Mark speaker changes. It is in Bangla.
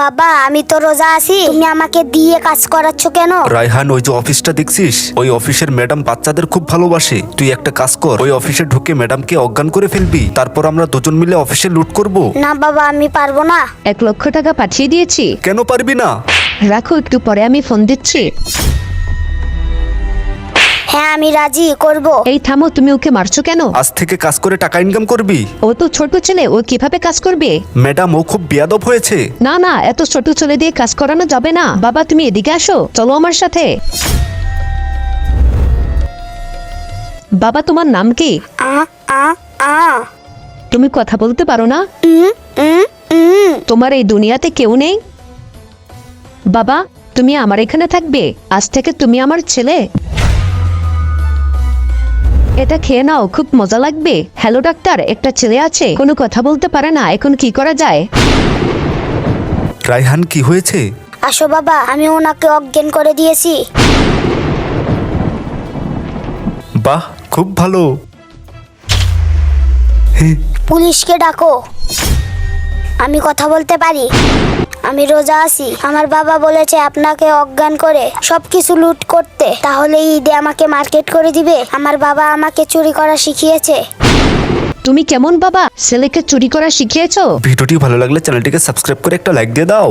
Speaker 1: বাবা আমি তো রোজা আছি, তুমি আমাকে দিয়ে কাজ করাচ্ছ কেন?
Speaker 2: রায়হান, ওই যে অফিসটা দেখছিস, ওই অফিসের ম্যাডাম বাচ্চাদের খুব ভালোবাসে। তুই একটা কাজ কর, ওই অফিসে ঢুকে ম্যাডামকে অজ্ঞান করে ফেলবি, তারপর আমরা দুজন মিলে অফিসে লুট করব।
Speaker 1: না বাবা আমি পারবো না।
Speaker 3: 1 লক্ষ টাকা পাঠিয়ে দিয়েছি,
Speaker 2: কেন পারবি না?
Speaker 3: রাখো, একটু পরে আমি ফোন দিচ্ছি।
Speaker 1: হ্যাঁ আমি রাজি করব।
Speaker 3: এই থামো, তুমি ওকে মারছো কেন?
Speaker 2: আজ থেকে কাজ করে টাকা ইনকাম করবি।
Speaker 3: ও তো ছোট ছেলে, ও কিভাবে কাজ করবে?
Speaker 2: ম্যাডাম, ও খুব বেয়াদব হয়েছে।
Speaker 3: না না, এত ছোট ছেলে দিয়ে কাজ করানো যাবে না। বাবা তুমি এদিকে আসো, চলো আমার সাথে। বাবা তোমার নাম কি?
Speaker 1: আ আ আ
Speaker 3: তুমি কথা বলতে পারো না?
Speaker 1: উম, উম, উম।
Speaker 3: তোমার এই দুনিয়াতে কেউ নেই? বাবা তুমি আমার এখানে থাকবে, আজ থেকে তুমি আমার ছেলে। এটা খেয়ে নাও, খুব মজা লাগবে। হ্যালো ডাক্তার, একটা ছেলে আছে, কোনো কথা বলতে পারে না, এখন কি করা যায়?
Speaker 2: রায়হান, কি হয়েছে?
Speaker 1: আসো বাবা, আমি ওনাকে অজ্ঞান করে দিয়েছি।
Speaker 2: বাহ, খুব ভালো।
Speaker 1: পুলিশকে ডাকো। আমি কথা বলতে পারি, আমি রোজা আছি। আমার বাবা বলেছে আপনাকে অজ্ঞান করে সবকিছু লুট করতে, তাহলে ঈদে আমাকে মার্কেট করে দিবে। আমার বাবা আমাকে চুরি করা শিখিয়েছে।
Speaker 3: তুমি কেমন বাবা, ছেলেকে চুরি করা শিখিয়েছো?
Speaker 2: ভিডিওটি ভালো লাগলে চ্যানেলটিকে সাবস্ক্রাইব করে একটা লাইক দিয়ে দাও।